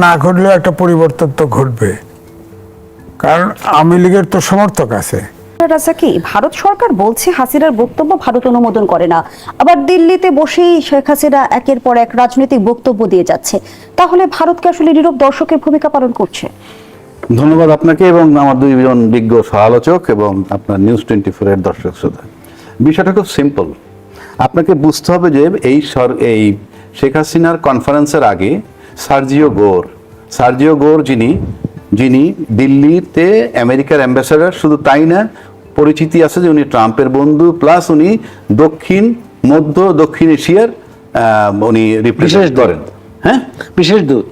না ঘটলেও একটা পরিবর্তন তো ঘটবে, কারণ আওয়ামী লীগের তো সমর্থক আছে। রাজাকি, ভারত সরকার বলছে হাসিনার বক্তব্য ভারত অনুমোদন করে না, আবার দিল্লিতে বসেই শেখ হাসিনা একের পর এক রাজনৈতিক বক্তব্য দিয়ে যাচ্ছে। তাহলে ভারতকে আসলে নীরব দর্শকের ভূমিকা পালন করছে। ধন্যবাদ আপনাকে এবং আমার দুইজন বিজ্ঞ সমালোচক এবং আপনার নিউজ 24 এর দর্শক শ্রোতা। বিষয়টা খুব সিম্পল। আপনাকে বুঝতে হবে যে এই শেখ হাসিনার কনফারেন্সের আগে সার্জিও গোর যিনি দিল্লিতে আমেরিকার অ্যাম্বাসেডর, শুধু তাই না, পরিচিতি আছে যে উনি ট্রাম্পের বন্ধু, প্লাস উনি দক্ষিণ এশিয়ার উনি রিপ্রেজেন্ট করেন। হ্যাঁ, বিশেষ দূত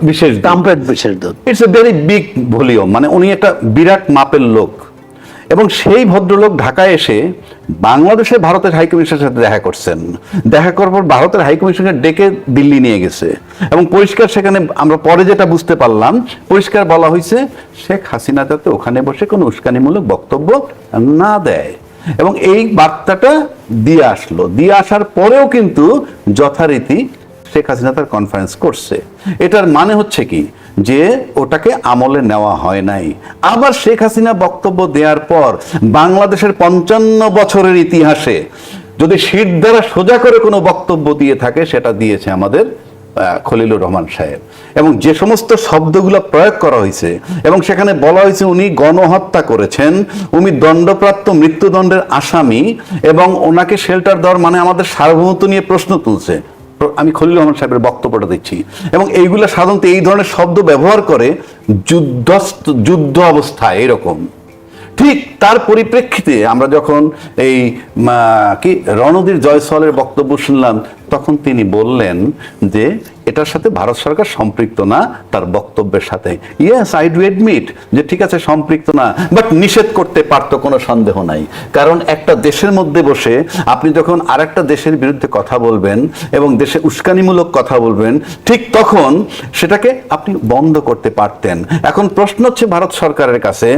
ট্রাম্পের বিশেষ দূত। It's a very big volume, মানে উনি একটা বিরাট মাপের লোক। এবং সেই ভদ্রলোক ঢাকায় এসে বাংলাদেশে ভারতের হাইকমিশনের সাথে দেখা করছেন। দেখা করার পর ভারতের হাইকমিশনকে ডেকে দিল্লি নিয়ে গেছে এবং পরিষ্কার সেখানে আমরা পরে যেটা বুঝতে পারলাম, পরিষ্কার বলা হয়েছে শেখ হাসিনা যাতে ওখানে বসে কোনো উস্কানিমূলক বক্তব্য না দেয়। এবং এই বার্তাটা দিয়ে আসার পরেও কিন্তু যথারীতি শেখ হাসিনা তার কনফারেন্স করছে। এটার মানে হচ্ছে কি, যে ওটাকে আমলে নেওয়া হয় নাই। আবার শেখ হাসিনা বক্তব্য দেওয়ার পর বাংলাদেশের 55 বছরের ইতিহাসে যদি শীত দ্বারা সোজা করে কোনো বক্তব্য দিয়ে থাকে, সেটা দিয়েছে আমাদের খলিলুর রহমান সাহেব। এবং যে সমস্ত শব্দগুলো প্রয়োগ করা হয়েছে এবং সেখানে বলা হয়েছে উনি গণহত্যা করেছেন, উনি দণ্ডপ্রাপ্ত মৃত্যুদণ্ডের আসামি এবং ওনাকে শেল্টার দেওয়ার মানে আমাদের সার্বভৌমত্ব নিয়ে প্রশ্ন তুলছে। আমি খলিলুর রহমান সাহেবের বক্তব্যটা দিচ্ছি। এবং এইগুলা সাধারণত এই ধরনের শব্দ ব্যবহার করে যুদ্ধ অবস্থায় এরকম। ঠিক তার পরিপ্রেক্ষিতে আমরা যখন এই রণধীর জয়সওয়ালের বক্তব্য শুনলাম, তখন তিনি বললেন যে এটার সাথে ভারত সরকার সম্পৃক্ত না তার বক্তব্যের সাথে। ইয়েস, আই ডু এডমিট যে ঠিক আছে সম্পৃক্ত না, বাট নিষেধ করতে পারতো, কোনো সন্দেহ নাই। কারণ একটা দেশের মধ্যে বসে আপনি যখন আরেকটা দেশের বিরুদ্ধে কথা বলবেন এবং দেশে উস্কানিমূলক কথা বলবেন, ঠিক তখন সেটাকে আপনি বন্ধ করতে পারতেন। এখন প্রশ্ন হচ্ছে ভারত সরকারের কাছে,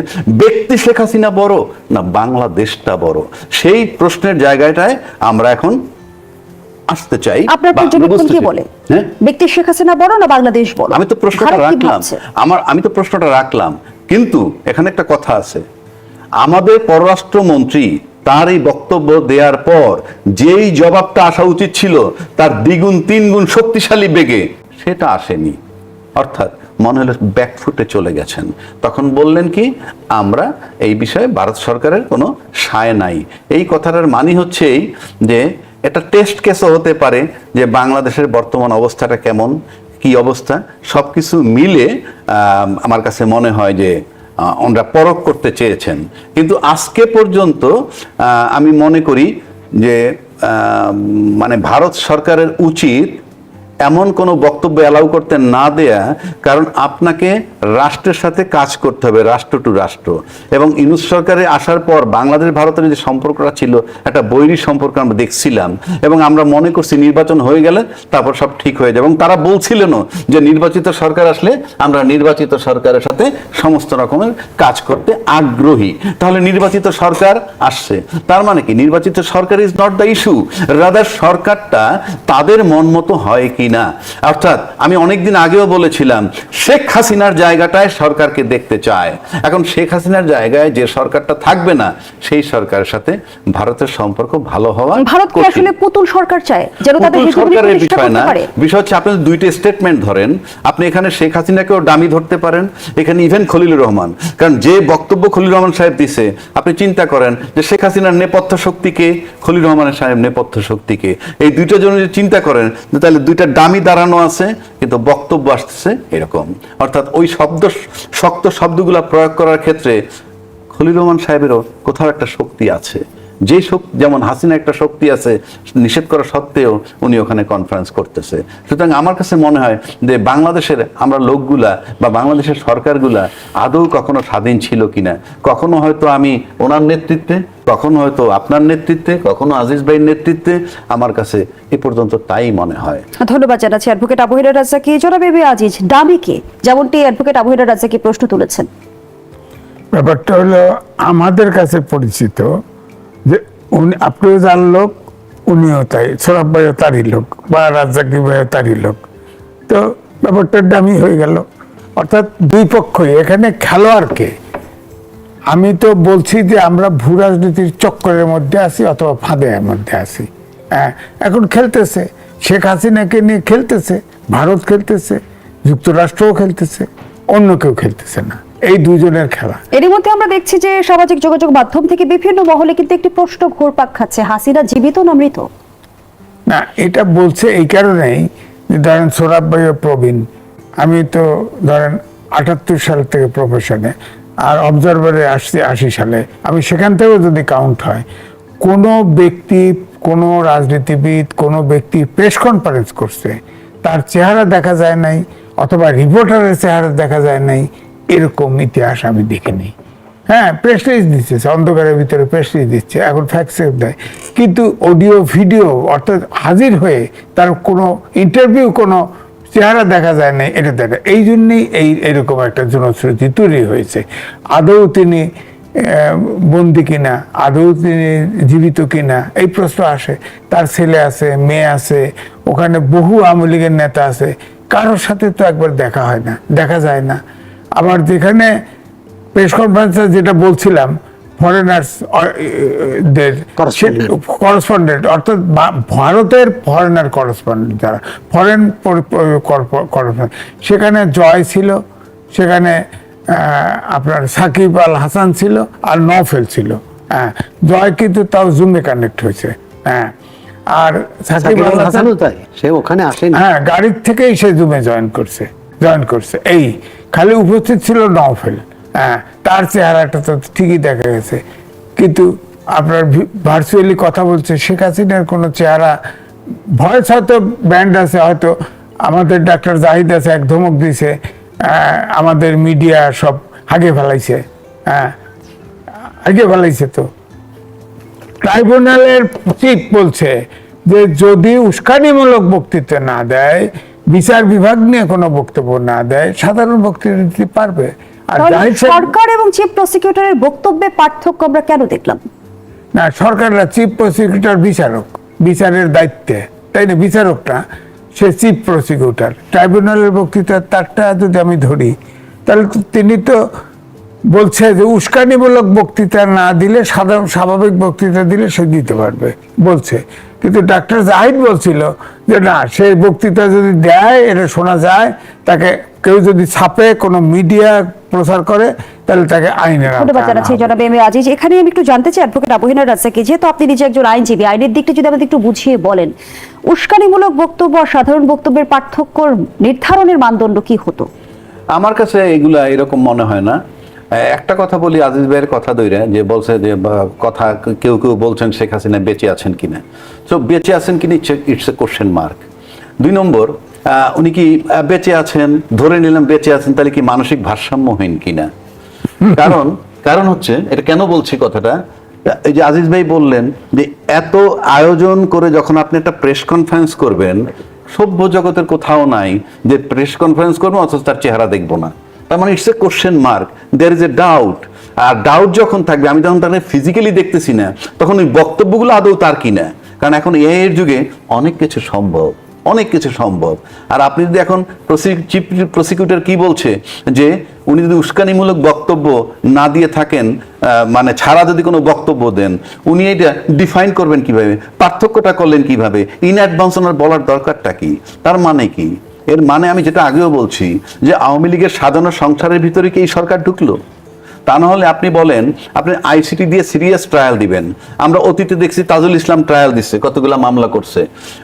ব্যক্তি শেখ হাসিনা বড় না বাংলাদেশটা বড়? সেই প্রশ্নের জায়গাটায় আমরা এখন আসতে চাই। আপনার পর্যবেক্ষণ কি বলে, ব্যক্তি শেখ হাসিনা বড় না বাংলাদেশ বড়? আমি তো প্রশ্নটা রাখলাম, কিন্তু এখানে একটা কথা আছে। আমাদের পররাষ্ট্রমন্ত্রী তার এই বক্তব্য দেওয়ার পর যেই জবাবটা আসা উচিত ছিল তার দ্বিগুণ তিনগুণ শক্তিশালী বেগে সেটা আসেনি। অর্থাৎ মনে হলো ব্যাকফুটে চলে গেছেন। তখন বললেন কি, আমরা এই বিষয়ে ভারত সরকারের কোনো সায় নাই। এই কথাটার মানে হচ্ছে এই যে এটা টেস্ট কেসও হতে পারে যে বাংলাদেশের বর্তমান অবস্থাটা কেমন, কি অবস্থা, সবকিছু মিলে আমার কাছে মনে হয় যে ওনারা পরখ করতে চেয়েছেন। কিন্তু আজকে পর্যন্ত আমি মনে করি যে মানে ভারত সরকারের উচিত এমন কোনো বক্তব্য অ্যালাউ করতে না দেয়া, কারণ আপনাকে রাষ্ট্রের সাথে কাজ করতে হবে, রাষ্ট্র টু রাষ্ট্র। এবং ইউনূস সরকারে আসার পর বাংলাদেশ ভারতের যে সম্পর্কটা ছিল একটা বৈরী সম্পর্ক আমরা দেখছিলাম, এবং আমরা মনে করছি নির্বাচন হয়ে গেলে তারপর সব ঠিক হয়ে যাবে। এবং তারা বলছিলেনও যে নির্বাচিত সরকার আসলে আমরা নির্বাচিত সরকারের সাথে সমস্ত রকমের কাজ করতে আগ্রহী। তাহলে নির্বাচিত সরকার আসছে, তার মানে কি নির্বাচিত সরকার is not the issue, rather সরকারটা তাদের মন মতো হয় কি না। অর্থাৎ আমি অনেকদিন আগেও বলেছিলাম শেখ হাসিনার জায়গাটায় সরকারকে দেখতে চায়। এখন শেখ হাসিনার জায়গায় যে সরকারটা থাকবে না, সেই সরকারের সাথে ভারতের সম্পর্ক ভালো হওয়া। ভারত কি আসলে পুতুল সরকার চায় যেন তাদের সরকারের বিষয় না, বিষয় হচ্ছে আপনি দুইটা স্টেটমেন্ট ধরেন, আপনি এখানে শেখ হাসিনাকেও ডামি ধরতে পারেন, এখানে ইভেন খলিলুর রহমান। কারণ যে বক্তব্য খলিলুর রহমান সাহেব দিছে, আপনি চিন্তা করেন যে শেখ হাসিনার নেপথ্য শক্তিকে, খলিলুর রহমানের সাহেব নেপথ্য শক্তিকে, এই দুইটা জন্য চিন্তা করেন তাহলে দুইটা দামি দাঁড়ানো আছে, কিন্তু বক্তব্য আসতেছে এরকম। অর্থাৎ ওই শক্ত শব্দগুলো প্রয়োগ করার ক্ষেত্রে খলিলুর রহমান সাহেবেরও কোথাও একটা শক্তি আছে। যে শক্তি, যেমন হাসিনা একটা শক্তি আছে নিষেধ করা সত্ত্বেও উনি ওখানে কনফারেন্স করতেছে। সুতরাং আমার কাছে মনে হয় যে বাংলাদেশের আমরা লোকগুলা বা বাংলাদেশের সরকারগুলা আদৌ কখনো স্বাধীন ছিল কিনা, কখনো হয়তো আমি ওনার নেতৃত্বে, কখনো হয়তো আপনার নেতৃত্বে, কখনো আজিজ ভাইয়ের নেতৃত্বে, আমার কাছে এ পর্যন্ত তাই মনে হয়। ধন্যবাদ জানাচ্ছি অ্যাডভোকেট আবু হেরা রাজ্জাকি। জনাব এবি আজিজ, ডামিকে যেমনটি অ্যাডভোকেট আবু হেরা রাজ্জাকি প্রশ্ন তুলেছেন, ব্যাপারটা হলো আমাদের কাছে পরিচিত যে উনি, আপনিও যার লোক, উনিও তাই, সোরাব ভাইও তারই লোক, বা রাজ্জাকি ভাইও তারই লোক, তো ব্যাপারটা দামি হয়ে গেল। অর্থাৎ দুই পক্ষই, এখানে খেলোয়াড়কে আমি তো বলছি যে আমরা ভূ রাজনীতির চক্করের মধ্যে আছি অথবা ফাঁদের মধ্যে আছি। হ্যাঁ, এখন খেলতেছে, শেখ হাসিনাকে নিয়ে খেলতেছে, ভারত খেলতেছে, যুক্তরাষ্ট্রও খেলতেছে, অন্য কেউ খেলতেছে না, এই দুজনের খেলা। এরই মধ্যে আমরা দেখছি যে সামাজিক যোগাযোগ মাধ্যম থেকে বিভিন্ন মহলে কিন্তু একটি প্রশ্ন ঘুরপাক খাচ্ছে, হাসিনা জীবিত না মৃত? না, এটা বলছে এই কারণেই যে ধরেন সোহরাব ভাই ও প্রবীণ, আমি তো ধরেন 78 সাল থেকে প্রফেশনে, আর অবজারভারে আসছি 80 সালে, আমি সেখান থেকেও যদি কাউন্ট হয়, কোনো ব্যক্তি, কোনো রাজনীতিবিদ, কোনো ব্যক্তি প্রেস কনফারেন্স করছে, তার চেহারা দেখা যায় নাই অথবা রিপোর্টারের চেহারা দেখা যায় নাই, এরকম ইতিহাস আমি দেখিনি। হ্যাঁ, প্রেস রিলিজ দিচ্ছে, অন্ধকারের ভিতরে প্রেস রিলিজ দিচ্ছে, এখন ফ্যাক্ট চেক দেয়, কিন্তু অডিও ভিডিও অর্থাৎ হাজির হয়ে তার কোনো ইন্টারভিউ, কোনো চেহারা দেখা যায় না, এটা দেখা। এই জন্যই এরকম একটা জনশ্রুতি তৈরি হয়েছে। আদৌ তিনি বন্দি কিনা, আদৌ তিনি জীবিত কিনা, এই প্রশ্ন আসে। তার ছেলে আছে, মেয়ে আছে, ওখানে বহু আওয়ামী লীগের নেতা আছে, কারোর সাথে তো একবার দেখা হয় না, দেখা যায় না। আবার যেখানে প্রেস কনফারেন্সে যেটা বলছিলাম, ফরেনার্স দের করেসপন্ডেন্ট, অর্থাৎ ভারতের ফরেনার করেসপন্ডেন্ট, যারা ফরেন করেসপন্ডেন্ট, সেখানে জয় ছিল, সেখানে আপনার সাকিব আল হাসান ছিল, আর নফেল ছিল। হ্যাঁ, জয় কিন্তু তাও জুমে কানেক্ট হয়েছে। হ্যাঁ, আর সাকিব আল হাসানও তাই, সে ওখানে আসেনি। হ্যাঁ, গাড়ির থেকেই সে জুমে জয়েন করছে। এই খালি উপস্থিত ছিল নফেল। হ্যাঁ, তার চেহারাটা তো ঠিকই দেখা গেছে, কিন্তু আপনার ভার্চুয়ালি কথা বলছে। শেখ হাসিনার কোনো চেহারা, ভয়েস হয়তো ব্যান্ড আছে, হয়তো আমাদের ডাক্তার জাহিদ আছে, এক ধমক দিছে, আমাদের মিডিয়া সব হাগে ফেলাইছে। হ্যাঁ, হাগে ফেলাইছে। তো ট্রাইব্যুনালের চিফ বলছে যে যদি উস্কানিমূলক বক্তৃতা না দেয়, বিচার বিভাগ নিয়ে কোনো বক্তব্য না দেয়, সাধারণ বক্তৃতা দিতে পারবে। আর সরকার এবং চিফ প্রসিকিউটরের বক্তব্যে পার্থক্য আমরা কেন দেখলাম না? সরকাররা, চিফ প্রসিকিউটর বিচারক, বিচারের দায়িত্বে, তাই না? বিচারকটা সে চিফ প্রসিকিউটর। ট্রাইব্যুনালের বক্তৃতা তারটা যদি আমি ধরি, তাহলে তিনি তো বলছে যে উস্কানিমূলক বক্তৃতা না দিলে, সাধারণ স্বাভাবিক বক্তৃতা দিলে সে দিতে পারবে বলছে। কিন্তু ডাক্তার জাহিদ বলছিল যে না, সে বক্তৃতা যদি দেয়, এটা শোনা যায়, তাকে কেউ যদি ছাপে, কোনো মিডিয়া প্রচার করে, তাহলে তাকে আইনের ধন্যবাদ জানাচ্ছি জনাব এম এ আজিজ। এখানে আমি একটু জানতে চাই অ্যাডভোকেট আবহিনা রাজ্জাককে, যেহেতু আপনি নিজে একজন আইনজীবী, আইনের দিকটা যদি আমাদের একটু বুঝিয়ে বলেন, উস্কানিমূলক বক্তব্য আর সাধারণ বক্তব্যের পার্থক্য নির্ধারণের মানদণ্ড কি হতো? আমার কাছে এগুলা এরকম মনে হয় না। একটা কথা বলি, আজিজ ভাইয়ের কথা ধরে, যে বলছে যে কথা, কেউ কেউ বলছেন শেখ হাসিনা বেঁচে আছেন কিনা। তো বেঁচে আছেন কিনা, ইটস এ কোশ্চেন মার্ক। 2 নম্বর, উনি কি বেঁচে আছেন, ধরে নিলাম বেঁচে আছেন, তাহলে কি মানসিক ভারসাম্যহীন কিনা? কারণ হচ্ছে, এটা কেন বলছি কথাটা, এই যে আজিজ ভাই বললেন যে এত আয়োজন করে যখন আপনি একটা প্রেস কনফারেন্স করবেন, সভ্য জগতের কোথাও নাই যে প্রেস কনফারেন্স করবো অথচ তার চেহারা দেখবো না। তার মানে it's a question mark, there is a doubt. আর ডাউট যখন থাকবে, আমি যখন তাকে ফিজিক্যালি দেখতেছি না, তখন ওই বক্তব্যগুলো আদৌ তার কিনা। কারণ এখন এর যুগে অনেক কিছু সম্ভব। আর আপনি যদি এখন চিফ প্রসিকিউটর কি বলছে, যে উনি যদি উস্কানিমূলক বক্তব্য না দিয়ে থাকেন, মানে ছাড়া যদি কোনো বক্তব্য দেন, উনি এটা ডিফাইন করবেন কিভাবে, পার্থক্যটা করলেন কিভাবে, ইন অ্যাডভান্স ওনার বলার দরকারটা কি, তার মানে কি? এর মানে আমি যেটা আগেও বলছি, যে আওয়ামী লীগের সাজানো সংসারের ভিতরে কি এই সরকার ঢুকলো? তা না হলে আপনি বলেন, আপনি আইসিটি দিয়ে সিরিয়াস ট্রায়াল দিবেন। আমরা অতীতে দেখছি তাজুল ইসলাম ট্রায়াল দিচ্ছে, কতগুলা মামলা করছে।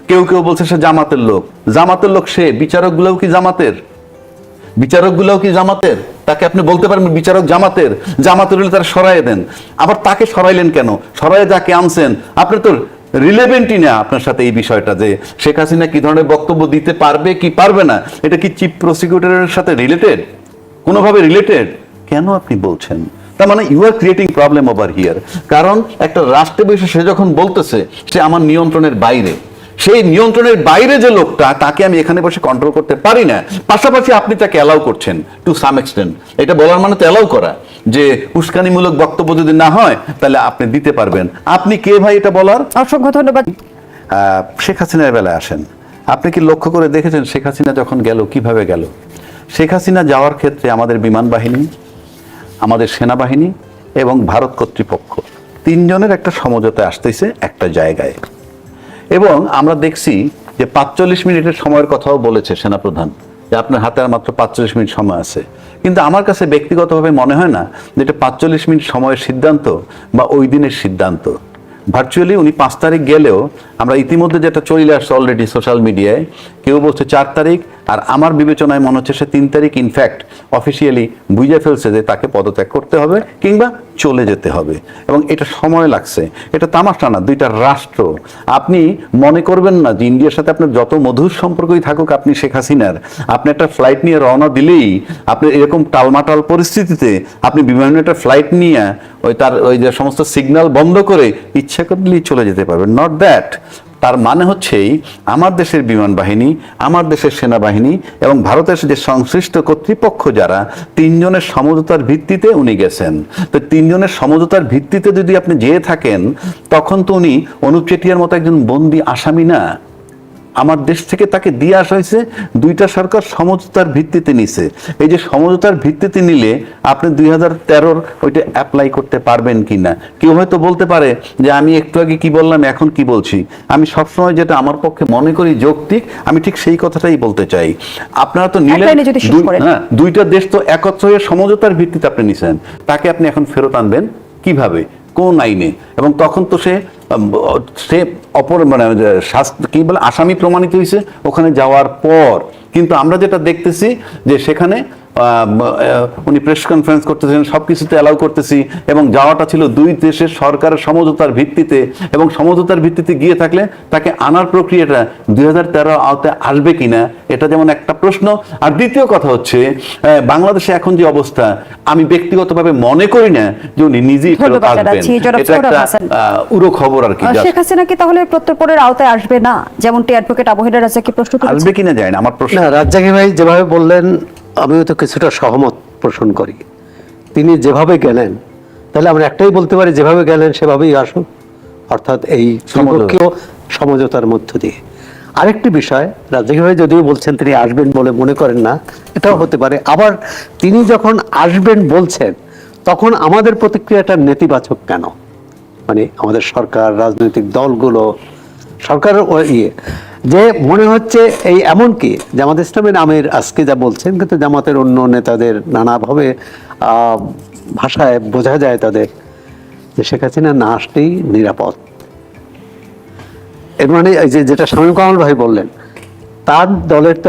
কেউ বলছে সে জামাতের লোক, সে বিচারকগুলোও কি জামাতের? তাকে আপনি বলতে পারেন বিচারক জামাতের হলে তারা সরাইয়ে দেন। আবার তাকে সরাইলেন কেন? সরাইয়ে যাকে আনছেন, আপনি তো রিলেভেন্টই না আপনার সাথে এই বিষয়টা, যে শেখ হাসিনা কি ধরনের বক্তব্য দিতে পারবে কি পারবে না, এটা কি চিফ প্রসিকিউটরের সাথে রিলেটেড, কোনোভাবে রিলেটেড? কেন আপনি বলছেন? তার মানে you are creating problem over here. কারণ একটা রাষ্ট্রে বসে সে যখন বলতেছে সে আমার নিয়ন্ত্রণের বাইরে, সেই নিয়ন্ত্রণের বাইরে যে লোকটা, তাকে আমি এখানে বসে কন্ট্রোল করতে পারি না। পাশাপাশি আপনি তাকে অ্যালাউ করছেন টু সাম এক্সটেন্ট। এটা বলার মানে তো অ্যালাউ করা, যে উস্কানিমূলক বক্তব্য যদি না হয় তাহলে আপনি দিতে পারবেন। আপনি কে ভাই এটা বলার? অসংখ্য ধন্যবাদ। শেখ হাসিনার বেলায় আসেন, আপনি কি লক্ষ্য করে দেখেছেন শেখ হাসিনা যখন গেল কিভাবে গেল? শেখ হাসিনা যাওয়ার ক্ষেত্রে আমাদের বিমান বাহিনী, আমাদের সেনাবাহিনী এবং ভারত কর্তৃপক্ষ তিনজনের একটা সমঝোতায় আসতেছে একটা জায়গায়। এবং আমরা দেখছি যে 45 মিনিটের সময়ের কথাও বলেছে সেনাপ্রধান, যে আপনার হাতে আর মাত্র 45 মিনিট সময় আছে। কিন্তু আমার কাছে ব্যক্তিগতভাবে মনে হয় না যে এটা 45 মিনিট সময়ের সিদ্ধান্ত বা ওই দিনের সিদ্ধান্ত। ভার্চুয়ালি উনি 5 তারিখ গেলেও আমরা ইতিমধ্যে যেটা চলে আসছে অলরেডি সোশ্যাল মিডিয়ায়, কেউ বলছে 4 তারিখ, আর আমার বিবেচনায় মনে হচ্ছে সে 3 তারিখ ইনফ্যাক্ট অফিসিয়ালি বুঝে ফেলছে যে তাকে পদত্যাগ করতে হবে কিংবা চলে যেতে হবে। এবং এটা সময় লাগছে, এটা তামাশা না। দুইটা রাষ্ট্র, আপনি মনে করবেন না যে ইন্ডিয়ার সাথে আপনার যত মধুর সম্পর্কই থাকুক আপনি শেখ হাসিনার, আপনি একটা ফ্লাইট নিয়ে রওনা দিলেই আপনি এরকম টালমাটাল পরিস্থিতিতে আপনি বিভিন্ন একটা ফ্লাইট নিয়ে ওই যে সমস্ত সিগন্যাল বন্ধ করে ইচ্ছা করলেই চলে যেতে পারবেন। Not that. তার মানে হচ্ছেই আমার দেশের বিমান বাহিনী, আমার দেশের সেনাবাহিনী এবং ভারতের যে সংশ্লিষ্ট কর্তৃপক্ষ যারা, তিনজনের সমঝোতার ভিত্তিতে উনি গেছেন। তো তিনজনের সমঝোতার ভিত্তিতে যদি আপনি যেয়ে থাকেন, তখন তো উনি অনুপ চেটিয়ার মতো একজন বন্দী আসামি না। আমার দেশ থেকে তাকে দিয়ে আসা হয়েছে, দুইটা সরকার সমঝোতার ভিত্তিতে নিছে। এই যে সমঝোতার ভিত্তিতে নিলে আপনি 2013 ওইটা অ্যাপ্লাই করতে পারবেন কিনা। কেউ হয়তো বলতে পারে যে আমি একটু আগে কি বললাম এখন কি বলছি। আমি সবসময় যেটা আমার পক্ষে মনে করি যৌক্তিক, আমি ঠিক সেই কথাটাই বলতে চাই। আপনারা তো নিলেন, দুইটা দেশ তো একত্র হয়ে সমঝোতার ভিত্তিতে আপনি নিছেন, তাকে আপনি এখন ফেরত আনবেন কিভাবে, কোন আইনে? এবং তখন তো সে মানে কি বলে আসামি প্রমাণিত হয়েছে ওখানে যাওয়ার পর। কিন্তু আমরা যেটা দেখতেছি যে সেখানে উনি প্রেস কনফারেন্স করতেছেন, সবকিছুতে অ্যালাউ করতেছি, এবং যাওয়াটা ছিল দুই দেশের সরকারের সমঝোতার ভিত্তিতে। এবং সমঝোতার ভিত্তিতে গিয়ে থাকলে তাকে আনার প্রক্রিয়াটা 2013 আওতায় আসবে কিনা, এটা যেমন একটা প্রশ্ন। আর দ্বিতীয় কথা হচ্ছে, বাংলাদেশে এখন যে অবস্থা, আমি ব্যক্তিগতভাবে মনে করি না যে উনি নিজেই ফেরত আসবেন। এটা একটা উড়ো খবর আর কি। শেখ হাসিনা কি তাহলে প্রত্যর্পণের আওতায় আসবে না, যেমনটি অ্যাডভোকেট আবু হেডার রাজ্জাকি প্রশ্ন করেছেন? আসবে কিনা যায় না আমার প্রশ্ন। রাজ্জাকি ভাই যেভাবে বললেন আমিও তো কিছুটা সহমত পোষণ করি। তিনি যেভাবে গেলেন, তাহলে আমরা একটাই বলতে পারি, যেভাবে গেলেন সেভাবেই আসুন, অর্থাৎ এই ত্রিপক্ষীয় সমঝোতার মধ্য দিয়ে। আরেকটি বিষয়, রাজ্জাকি ভাই যদিও বলছেন তিনি আসবেন বলে মনে করেন না, এটাও হতে পারে। আবার তিনি যখন আসবেন বলছেন, তখন আমাদের প্রতিক্রিয়াটা নেতিবাচক কেন? মানে আমাদের সরকার, রাজনৈতিক দলগুলো, সরকারের যে মনে হচ্ছে এই এমনকি জামাত ইসলামের আমির আজকে যা বলছেন, কিন্তু জামাতের অন্য নেতাদের নানাভাবে ভাষায় বোঝা যায় তাদের যে শেখ হাসিনা না আসলেই নিরাপদ। এর মানে এই যেটা শামীম কামাল ভাই বললেন, তার দলের তো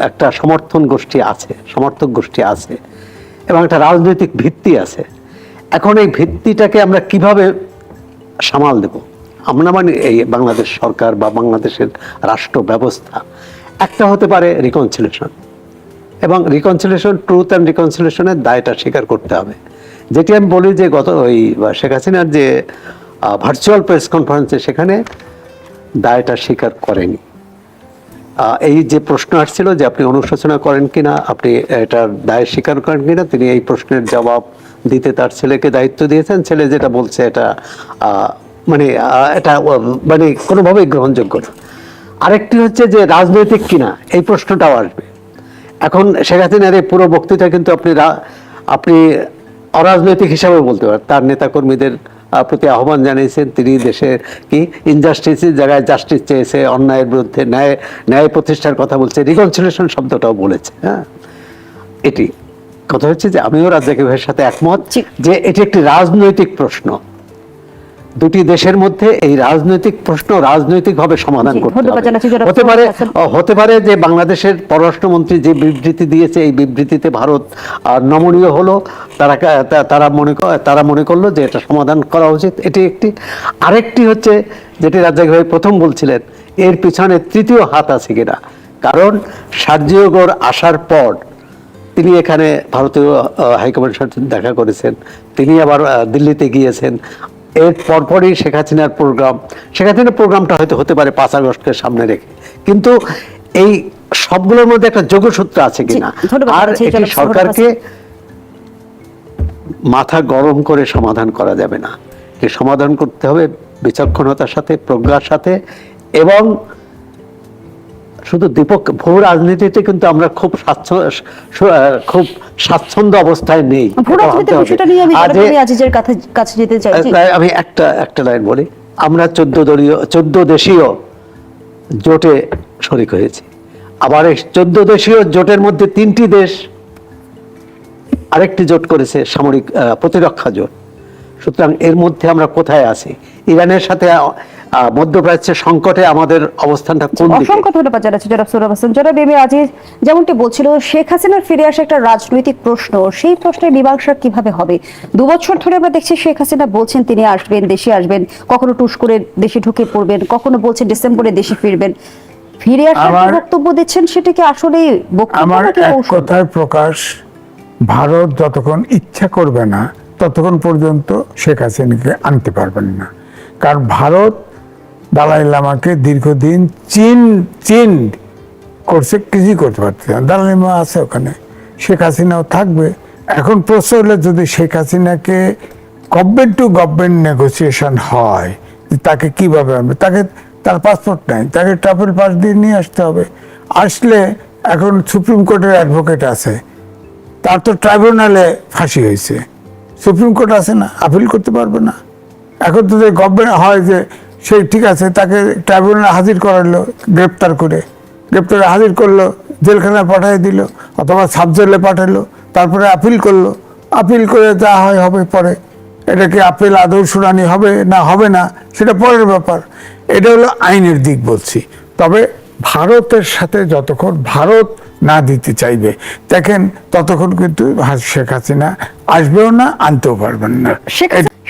একটা সমর্থন গোষ্ঠী আছে, সমর্থক গোষ্ঠী আছে, এবং একটা রাজনৈতিক ভিত্তি আছে। এখন এই ভিত্তিটাকে আমরা কিভাবে সামাল দেব? আমরা মানে এই বাংলাদেশ সরকার বা বাংলাদেশের রাষ্ট্র ব্যবস্থা, একটা হতে পারে রিকনসিলিয়েশন, এবং রিকনসিলিয়েশন, ট্রুথ অ্যান্ড রিকনসিলিয়েশনের দায়টা স্বীকার করতে হবে। যেটি আমি বলি যে শেখ হাসিনার যে ভার্চুয়াল প্রেস কনফারেন্সে সেখানে দায়টা স্বীকার করেনি। এই যে প্রশ্ন আসছিল যে আপনি অনুশোচনা করেন কিনা, আপনি এটার দায় স্বীকার করেন কিনা, তিনি এই প্রশ্নের জবাব দিতে তার ছেলেকে দায়িত্ব দিয়েছেন। ছেলে যেটা বলছে এটা মানে কোনোভাবেই গ্রহণযোগ্য না। আরেকটি হচ্ছে যে রাজনৈতিক কিনা, এই প্রশ্নটাও আসবে। এখন শেখ হাসিনার এই পুরো বক্তৃতা কিন্তু আপনি অরাজনৈতিক হিসাবে বলতে পারেন। তার নেতাকর্মীদের প্রতি আহ্বান জানিয়েছেন, তিনি দেশের কি ইনজাস্টিসের জায়গায় জাস্টিস চেয়েছে, অন্যায়ের বিরুদ্ধে ন্যায় প্রতিষ্ঠার কথা বলছে, রিকনসিলিয়েশন শব্দটাও বলেছে। হ্যাঁ, এটি কথা হচ্ছে যে আমিও রাজ্জাকি ভাইয়ের সাথে একমত যে এটি একটি রাজনৈতিক প্রশ্ন। দুটি দেশের মধ্যে এই রাজনৈতিক প্রশ্ন রাজনৈতিকভাবে সমাধান করতে হবে। হতে পারে যে বাংলাদেশের পররাষ্ট্রমন্ত্রী যে বিবৃতি দিয়েছে, এই বিবৃতিতে ভারত নমনীয় হলো, তারা মনে করলো যে এটা সমাধান করা উচিত, এটি একটি। আরেকটি হচ্ছে যেটি রাজ্জাকি ভাই প্রথম বলছিলেন, এর পিছনে তৃতীয় হাত আছে কিনা। কারণ সার্জিও গোর আসার পর তিনি এখানে ভারতীয় হাইকমান্ডের সাথে দেখা করেছেন, তিনি আবার দিল্লিতে গিয়েছেন। এর পরপরই শেখ হাসিনার প্রোগ্রামটা হয়তো হতে পারে 5 আগস্টকে সামনে রেখে। কিন্তু এই সবগুলোর মধ্যে একটা যোগসূত্র আছে কিনা। আর এটি সরকারকে মাথা গরম করে সমাধান করা যাবে না, এটি সমাধান করতে হবে বিচক্ষণতার সাথে, প্রজ্ঞার সাথে, এবং শুধু ভূ রাজনীতিতে কিন্তু আমরা খুব স্বাচ্ছন্দ্য অবস্থায় নেই। ভূ রাজনীতির বিষয়টা নিয়ে আমি জনাব এম এ আজিজের কাছে যেতে চাই। আমি একটা লাইন বলি, আমরা 14 দেশীয় জোটে শরিক হয়েছি, আবার এই 14 দেশীয় জোটের মধ্যে 3টি দেশ আরেকটি জোট করেছে, সামরিক প্রতিরক্ষা জোট। সুতরাং এর মধ্যে আমরা কোথায় আছি? ইরানের সাথে মধ্যপ্রাচ্যের সংকটে আমাদের অবস্থানটা কোন দিকে? অসংখ্য ধন্যবাদ জানাচ্ছি জনাব সোহরাব হাসান। জনাব এম এ আজিজ যেমনটি বলছিল, শেখ হাসিনার ফিরে আসা একটা রাজনৈতিক প্রশ্ন, সেই প্রশ্নের মীমাংসা কিভাবে হবে? 2 বছর ধরে আমরা দেখছি শেখ হাসিনা বলছেন তিনি আসবেন, দেশে আসবেন, কখনো টুস করে দেশে ঢুকে পড়বেন, কখনো বলছেন ডিসেম্বরে দেশে ফিরবেন। ফিরে আসার যে বক্তব্য দিচ্ছেন সেটা কি আসলে বক্তব্য আমার নাকি এক কৌশল? কথায় প্রকাশ, ভারত যতক্ষণ ইচ্ছা করবে না ততক্ষণ পর্যন্ত শেখ হাসিনাকে আনতে পারবেন না। কারণ ভারত দালাই লামাকে দীর্ঘদিন চীন করছে, কিছুই করতে পারছে না। দালাই লামা আছে ওখানে, শেখ হাসিনাও থাকবে। এখন প্রশ্ন হলে যদি শেখ হাসিনাকে গভর্নমেন্ট টু গভর্নমেন্ট নেগোসিয়েশন হয়, তাকে কিভাবে আনবে? তাকে, তার পাসপোর্ট নাই, তাকে ট্রাভেল পাস দিয়ে নিয়ে আসতে হবে। আসলে এখন সুপ্রিম কোর্টের অ্যাডভোকেট আছে, তার তো ট্রাইব্যুনালে ফাঁসি হয়েছে, সুপ্রিম কোর্ট আছে না, আপিল করতে পারবে না। এখন তো গভর্নমেন্ট হয় যে সেই ঠিক আছে, তাকে ট্রাইব্যুনালে হাজির করালো, গ্রেপ্তারে হাজির করলো, জেলখানায় পাঠিয়ে দিল অথবা সাব জেলে পাঠালো, তারপরে আপিল করলো, আপিল করে যা হয় হবে পরে। এটাকে আপিল আদৌ শুনানি হবে না সেটা পরের ব্যাপার। এটা হলো আইনের দিক বলছি। তবে ভারতের সাথে যতক্ষণ ভারত না দিতে চাইবে দেখেন, ততক্ষণ কিন্তু শেখ হাসিনা আসবেও না, আনতেও পারবেন না।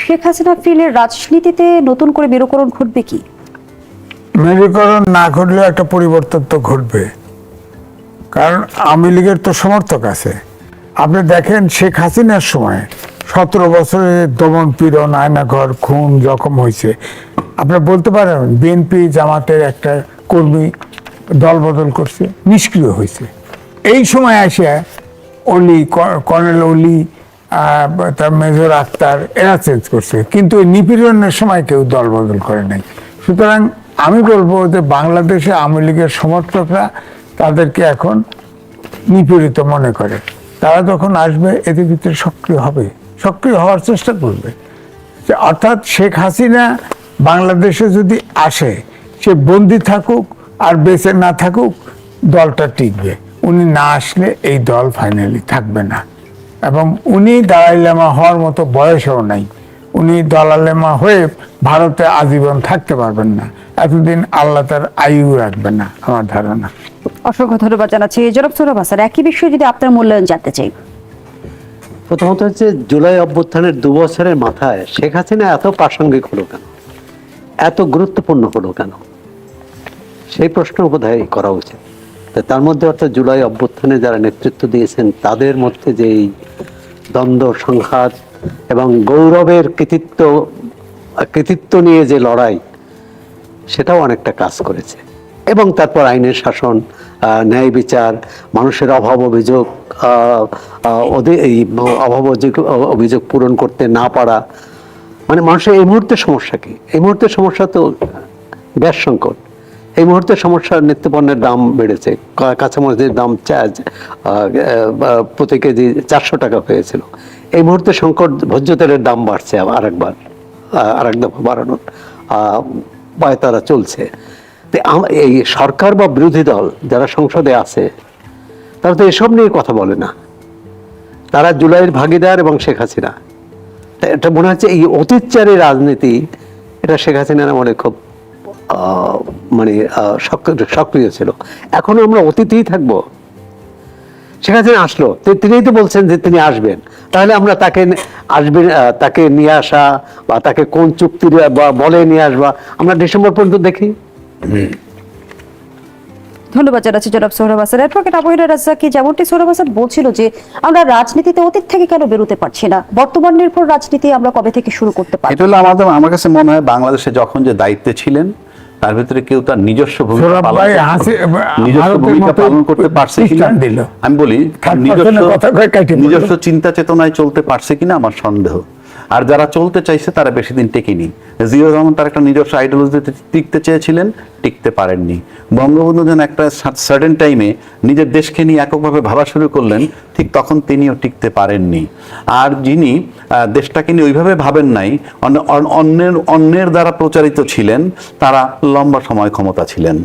শেখ হাসিনা ফিরে রাজনীতিতে নতুন করে মেরুকরণ ঘটবে কি? মেরুকরণ না ঘটলেও একটা পরিবর্তন তো ঘটবে, কারণ আওয়ামী লীগের তো সমর্থক আছে। আপনি দেখেন শেখ হাসিনার সময় 17 বছরের দমন পীড়ন, আয়নাঘর, খুন, জখম হয়েছে। আপনি বলতে পারেন বিএনপি জামাতের একটা কর্মী দল বদল করছে, নিষ্ক্রিয় হয়েছে। এই সময় আসে কর্নেল অলি, তার মেজর আক্তার, এরা চেঞ্জ করছে, কিন্তু নিপীড়নের সময় কেউ দল বদল করে নাই। সুতরাং আমি বলবো যে বাংলাদেশে আওয়ামী লীগের সমর্থকরা তাদেরকে এখন নিপীড়িত মনে করে। তারা যখন আসবে এদের ভিতরে সক্রিয় হওয়ার চেষ্টা করবে। অর্থাৎ শেখ হাসিনা বাংলাদেশে যদি আসে, সে বন্দি থাকুক আর বেঁচে না থাকুক, দলটা টিকবে। উনি না আসলে এই দল ফাইনালি থাকবে না। এবং উনি দালাই লামা হওয়ার মতো বয়সও নাই। উনি দালাই লামা হয়ে ভারতে আজীবন থাকতে পারবেন না, এতদিন আল্লাহ তার আয়ু রাখবে না আমার ধারণা। অসংখ্য ধন্যবাদ জানাচ্ছি জনাব সোহরাব হাসান। একই বিষয়ে যদি আপনার মূল্যায়ন জানতে চাই। প্রথমত হচ্ছে জুলাই অভ্যুত্থানের 2 বছরের মাথায় শেখ হাসিনা এত প্রাসঙ্গিক হলো কেন, এত গুরুত্বপূর্ণ হলো কেন, সেই প্রশ্ন বোধহয় করা উচিত। তার মধ্যে অর্থাৎ জুলাই অভ্যুত্থানে যারা নেতৃত্ব দিয়েছেন তাদের মধ্যে যে এই দ্বন্দ্ব, সংঘাত এবং গৌরবের কৃতিত্ব নিয়ে যে লড়াই, সেটাও অনেকটা কাজ করেছে। এবং তারপর আইনের শাসন, ন্যায় বিচার, মানুষের অভিযোগ পূরণ করতে না পারা, মানে মানুষের এই মুহূর্তের সমস্যা কি? এই মুহূর্তের সমস্যা তো গ্যাস সংকট। এই মুহূর্তের সমস্যা, নিত্যপণ্যের দাম বেড়েছে, কাঁচামরিচের দাম প্রতি কেজি 400 টাকা হয়েছিল। এই মুহূর্তে সংকট, ভোজ্য তেলের দাম বাড়ছে, আরেক দফা বাড়ানোর পায়তারা চলছে। এই সরকার বা বিরোধী দল যারা সংসদে আছে তারা তো এসব নিয়ে কথা বলে না। তারা জুলাইয়ের ভাগিদার এবং শেখ হাসিনা। এটা মনে হচ্ছে এই অতীতচারী রাজনীতি, এটা শেখ হাসিনার আমলে খুব সক্রিয় ছিল। এখনো আমরা অতীতেই থাকবো? শেখ হাসিনা আসলো, তিনিই তো বলছেন যে তিনি আসবেন, তাহলে আমরা তাকে নিয়ে আসা বা তাকে কোন চুক্তির বলে নিয়ে আসবা আমরা ডিসেম্বর পর্যন্ত দেখি। ধন্যবাদ জানাচ্ছি জনাব সোহরাব হাসান। অ্যাডভোকেট আবু-হেনা রাজ্জাকী, যেমনটি সোহরাব হাসান বলছিল যে আমরা রাজনীতিতে অতীত থেকে কেন বেরোতে পারছি না, বর্তমান নির্ভর রাজনীতি আমরা কবে থেকে শুরু করতে পারি? এটা হলো আমার কাছে মনে হয় বাংলাদেশে যখন যে দায়িত্বে ছিলেন তার ভিতরে কেউ তার নিজস্ব ভূমিকা পালন করতে পারছে কিনা, আমি বলি নিজস্ব চিন্তা চেতনায় চলতে পারছে কিনা আমার সন্দেহ। আর যারা চলতে চাইছে তারা বেশি দিন টেকেনি। জিয়াউর রহমান তার একটা নিজস্ব আইডিওলজিতে টিকতে চেয়েছিলেন, টিকতে পারেননি। বঙ্গবন্ধু যেন একটা সার্টেন টাইমে নিজের দেশকে নিয়ে এককভাবে ভাবা শুরু করলেন, ঠিক তখন তিনিও টিকতে পারেননি। আর যিনি দেশটাকে নিয়ে ওইভাবে ভাবেন নাই, অন্যের দ্বারা প্রচারিত ছিলেন, তারা লম্বা সময় ক্ষমতায় ছিলেন।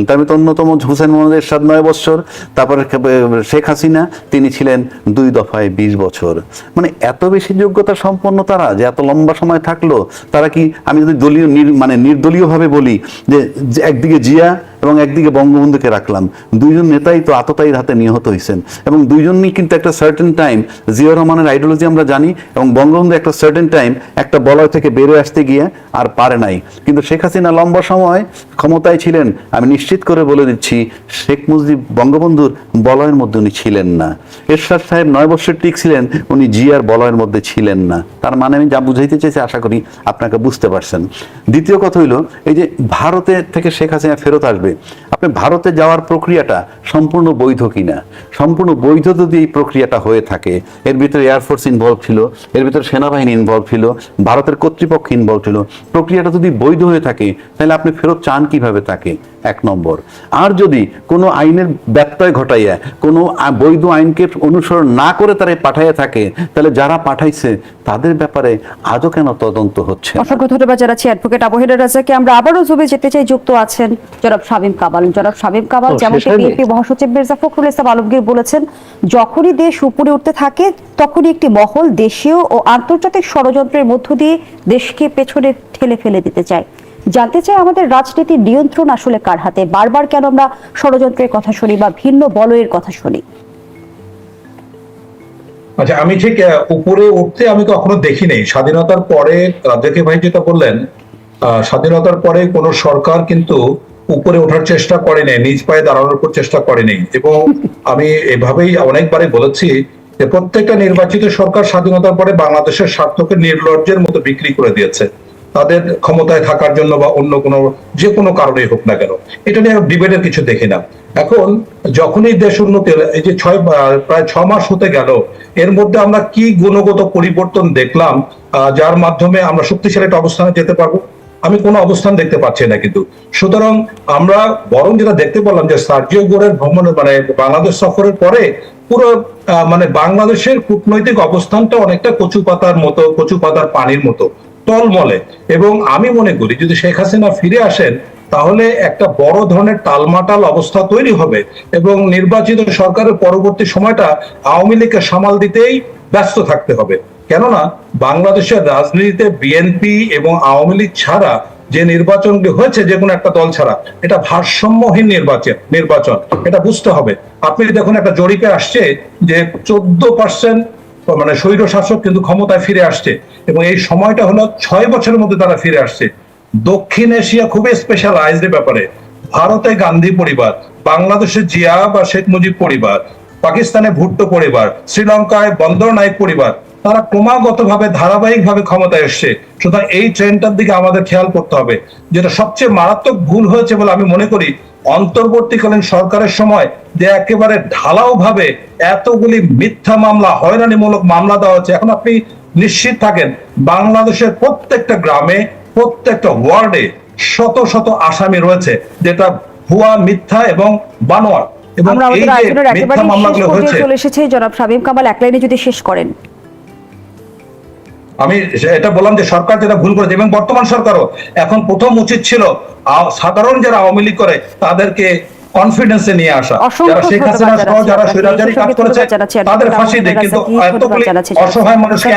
তার মধ্যে অন্যতম হুসেইন মোহাম্মদ এরশাদ 9 বছর, তারপরে শেখ হাসিনা তিনি ছিলেন 2 দফায় 20 বছর। মানে এত বেশি যোগ্যতা সম্পন্ন তারা যে এত লম্বা সময় থাকলো। তারা কি, আমি যদি দলীয় নির্দলীয়ভাবে বলি যে একদিকে জিয়া এবং একদিকে বঙ্গবন্ধুকে রাখলাম, দুইজন নেতাই তো আততায়ীর হাতে নিহত হয়েছেন, এবং দুইজনই কিন্তু একটা সার্টেন টাইম, জিয়াউর রহমানের আইডিওলজি আমরা জানি, এবং বঙ্গবন্ধু একটা সার্টেন টাইম একটা বলয় থেকে বেরোয় আসতে গিয়ে আর পারে নাই। কিন্তু শেখ হাসিনা লম্বা সময় ক্ষমতায় ছিলেন, আমি নিশ্চিত করে বলে দিচ্ছি শেখ মুজিব বঙ্গবন্ধুর বলয়ের মধ্যে উনি ছিলেন না। এরশাদ সাহেব 9 বছর টিকছিলেন, উনি জিয়ার বলয়ের মধ্যে ছিলেন না। তার মানে আমি যা বুঝাইতে চাইছি আশা করি আপনাকে বুঝতে পারছেন। দ্বিতীয় কথা হইল, এই যে ভারতে থেকে শেখ হাসিনা ফেরত আসবে, আপনি ভারতে যাওয়ার প্রক্রিয়াটা সম্পূর্ণ বৈধ কিনা, সম্পূর্ণ বৈধ যদি এই প্রক্রিয়াটা হয়ে থাকে, এর ভিতরে এয়ারফোর্স ইনভলভ ছিল, এর ভিতরে সেনাবাহিনী ইনভলভ ছিল, ভারতের কর্তৃপক্ষ ইনভলভ ছিল, প্রক্রিয়াটা যদি বৈধ হয়ে থাকে, তাহলে আপনি ফেরত চান কিভাবে তাকে? 1 নম্বর। আর যদি কোনো আইনের ব্যত্যয় ঘটাইয়া, কোনো বৈধ আইনকে অনুসরণ না করে তারা পাঠাইয়া থাকে, তাহলে যারা পাঠাইছে তাদের ব্যাপারে আজও কেন তদন্ত হচ্ছে? অসংখ্য ধন্যবাদ জানাচ্ছি অ্যাডভোকেট আবু হেনা রাজাকে। আমরা আবারও জুবে যেতে চাই, যুক্ত আছেন জনাব শামীম কামাল। জনাব শামীম কামাল, যেমনটি বিএনপি মহাসচিব মির্জা ফখরুল ইসলাম আলমগীর বলেছেন, যখনই দেশ উপরে উঠতে থাকে তখনই একটি মহল দেশীয় ও আন্তর্জাতিক ষড়যন্ত্রের মধ্য দিয়ে দেশকে পেছনে ঠেলে ফেলে দিতে চায়। জানতে চাই, আমাদের রাজনীতির নিয়ন্ত্রণ আসলে কার হাতে? বারবার কেন আমরা ষড়যন্ত্রের কথা শুনি বা ভিন্ন বলয়ের কথা শুনি? আচ্ছা, আমি ঠিক উপরে উঠতে আমি কখনো দেখি নেই। স্বাধীনতার পরে রাজ্জাকি ভাই যেটা বললেন, স্বাধীনতার পরে কোন সরকার কিন্তু উপরে ওঠার চেষ্টা করেনি, নিজ পায়ে দাঁড়ানোর উপর চেষ্টা করেনি। এবং আমি এভাবেই অনেকবারই বলেছি যে প্রত্যেকটা নির্বাচিত সরকার স্বাধীনতার পরে বাংলাদেশের স্বার্থকে নির্লজ্জের মতো বিক্রি করে দিয়েছে, তাদের ক্ষমতায় থাকার জন্য বা অন্য কোনো যে কোনো কারণেই হোক না কেন। এটা নিয়ে ডিবেটের কিছু দেখি না। এখন যখনই দেশ উন্নতি, এই যে প্রায় 6 মাস হতে গেল, এর মধ্যে আমরা কি গুণগত পরিবর্তন দেখলাম যার মাধ্যমে আমরা শক্তিশালী একটা অবস্থানে যেতে পারবো? আমি কোনো অবস্থান দেখতে পাচ্ছি না কিন্তু। সুতরাং আমরা বরং যেটা দেখতে পেলাম যে সার্জিও গোরের ভ্রমণ, মানে বাংলাদেশ সফরের পরে পুরো মানে বাংলাদেশের কূটনৈতিক অবস্থানটা অনেকটা কচু পাতার পানির মতো টলমলে। এবং আমি মনে করি যদি শেখ হাসিনা ফিরে আসেন, তাহলে একটা বড় ধরনের টালমাটাল অবস্থা তৈরি হবে, এবং নির্বাচিত সরকারের পরবর্তী সময়টা আওয়ামী লীগকে সামাল দিতেই ব্যস্ত থাকতে হবে। কেননা বাংলাদেশের রাজনীতিতে বিএনপি এবং আওয়ামী লীগ ছাড়া যে নির্বাচনটি হয়েছে, যে কোনো একটা দল ছাড়া, এটা ভারসাম্যহীন নির্বাচন, এটা বুঝতে হবে। আপনি দেখুন, একটা জরিপে আসছে যে 14% মানে স্বৈর শাসক কিন্তু ক্ষমতায় ফিরে আসছে, এবং এই সময়টা হলো 6 বছরের মধ্যে তারা ফিরে আসছে। দক্ষিণ এশিয়া খুবই স্পেশালাইজড ব্যাপারে। ভারতে গান্ধী পরিবার, বাংলাদেশে জিয়া বা শেখ মুজিব পরিবার, পাকিস্তানে ভুট্টো পরিবার, শ্রীলঙ্কায় বন্দর নায়েক পরিবার, তারা ক্রমাগতভাবে ধারাবাহিকভাবে ক্ষমতায় এসছে। সুতরাং এই ট্রেন্ডটার দিকে আমাদের খেয়াল করতে হবে। যেটা সবচেয়ে মারাত্মক ভুল হয়েছে বলে আমি মনে করি, অন্তর্বর্তীকালীন সরকারের সময় যে একেবারে ঢালাও ভাবে এতগুলি মিথ্যা মামলা, হয়রানিমূলক মামলা দেওয়া হচ্ছে। এখন আপনি নিশ্চিত থাকেন, বাংলাদেশের প্রত্যেকটা গ্রামে, প্রত্যেকটা ওয়ার্ডে শত শত আসামি রয়েছে, যেটা ভুয়া, মিথ্যা এবং বানোয়াট। এবং এই যে মিথ্যা মামলাগুলো হয়েছে, চলে এসেছে। জনাব শামীম কামাল, এক লাইনে যদি শেষ করেন। আমি এটা বললাম যে সরকার যেটা ভুল করেছে, এবং বর্তমান সরকারও এখন প্রথম উচিত ছিল সাধারণ যারা আওয়ামী লীগ করে তাদেরকে কনফিডেন্সে নিয়ে আসা। যারা শেখ হাসিনা সহ যারা স্বৈরাচারী কাজ করেছে তাদের ফাঁসি দেয়, কিন্তু এতগুলি অসহায় মানুষকে